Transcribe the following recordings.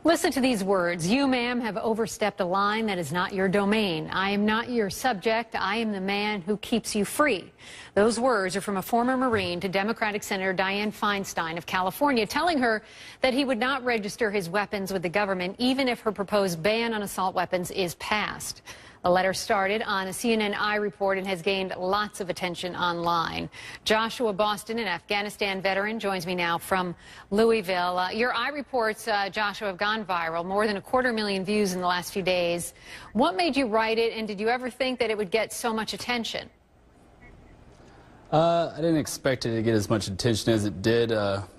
Listen to these words. You, ma'am, have overstepped a line that is not your domain. I am not your subject. I am the man who keeps you free. Those words are from a former Marine to Democratic Senator Dianne Feinstein of California, telling her that he would not register his weapons with the government even if her proposed ban on assault weapons is passed. The letter started on a CNN report and has gained lots of attention online. Joshua Boston, an Afghanistan veteran, joins me now from Louisville. Your reports, Joshua, have gone viral, more than 250,000 views in the last few days. What made you write it, and did you ever think that it would get so much attention? I didn't expect it to get as much attention as it did,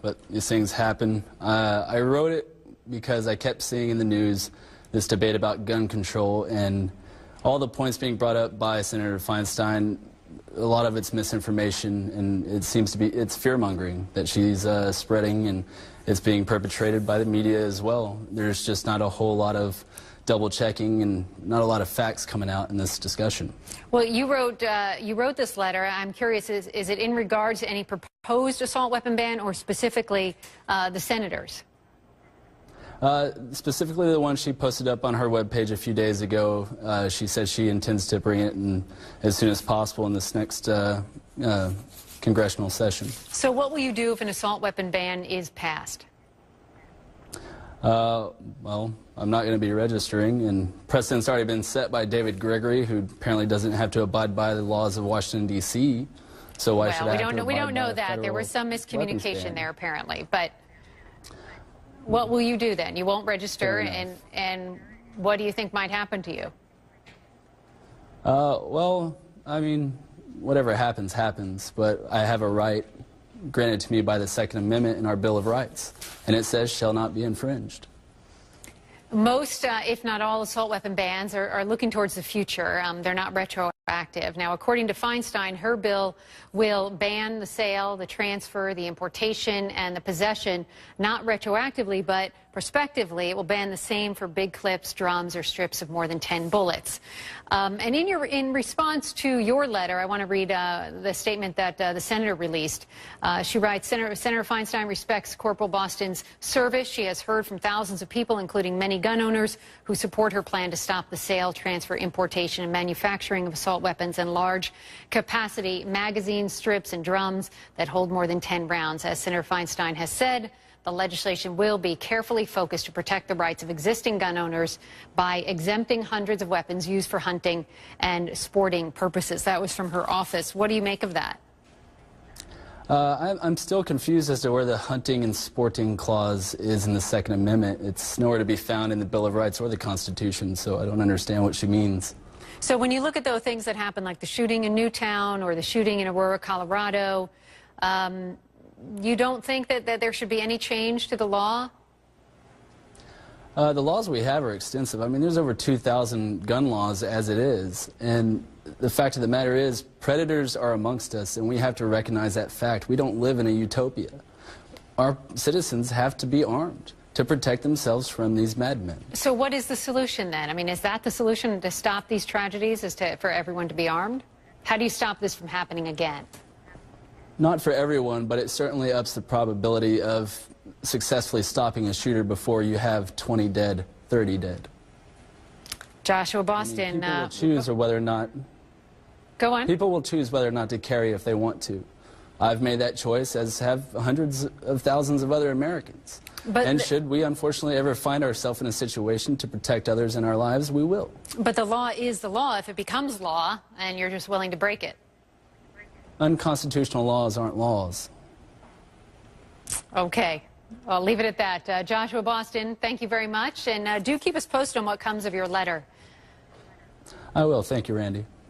but these things happen. I wrote it because I kept seeing in the news this debate about gun control, and all the points being brought up by Senator Feinstein, a lot of it's misinformation, and it seems to be, it's fear-mongering that she's spreading, and it's being perpetrated by the media as well. There's just not a whole lot of double-checking and not a lot of facts coming out in this discussion. Well, you wrote this letter. I'm curious, is it in regards to any proposed assault weapon ban or specifically the senators? Specifically the one she posted up on her webpage a few days ago. She says she intends to bring it in as soon as possible in this next congressional session. So what will you do if an assault weapon ban is passed? Well, I'm not going to be registering, and precedent's already been set by David Gregory, who apparently doesn't have to abide by the laws of Washington, D.C., so why should I have to abide by we don't know a that. There was some miscommunication ban? there, apparently, but what will you do then? You won't register, and what do you think might happen to you? Well, I mean, whatever happens, happens, but I have a right granted to me by the Second Amendment in our Bill of Rights, and it says shall not be infringed. Most, if not all, assault weapon bans are looking towards the future. They're not retroactive. Now, according to Feinstein, her bill will ban the sale, the transfer, the importation, and the possession, not retroactively, but prospectively. It will ban the same for big clips, drums, or strips of more than 10 bullets. And in response to your letter, I want to read the statement that the senator released. She writes, Senator Feinstein respects Corporal Boston's service. She has heard from thousands of people, including many gun owners, who support her plan to stop the sale, transfer, importation, and manufacturing of assault weapons and large-capacity magazines, strips, and drums that hold more than 10 rounds. As Senator Feinstein has said, the legislation will be carefully focused to protect the rights of existing gun owners by exempting hundreds of weapons used for hunting and sporting purposes. That was from her office. What do you make of that? I'm still confused as to where the hunting and sporting clause is in the Second Amendment. It's nowhere to be found in the Bill of Rights or the Constitution, so I don't understand what she means. So when you look at those things that happen, like the shooting in Newtown or the shooting in Aurora, Colorado, you don't think that there should be any change to the law? The laws we have are extensive. I mean, there's over 2,000 gun laws as it is, and the fact of the matter is predators are amongst us, and we have to recognize that fact. We don't live in a utopia. Our citizens have to be armed to protect themselves from these madmen. So what is the solution then? I mean, is that the solution to stop these tragedies, is for everyone to be armed? How do you stop this from happening again? Not for everyone, but it certainly ups the probability of successfully stopping a shooter before you have 20 dead, 30 dead. Joshua Boston. People will choose or whether or not. Go on. People will choose whether or not to carry if they want to. I've made that choice, as have hundreds of thousands of other Americans. And should we unfortunately ever find ourselves in a situation to protect others in our lives, we will. But the law is the law if it becomes law and you're just willing to break it. Unconstitutional laws aren't laws. Okay. I'll leave it at that. Joshua Boston, thank you very much. And do keep us posted on what comes of your letter. I will. Thank you, Randy.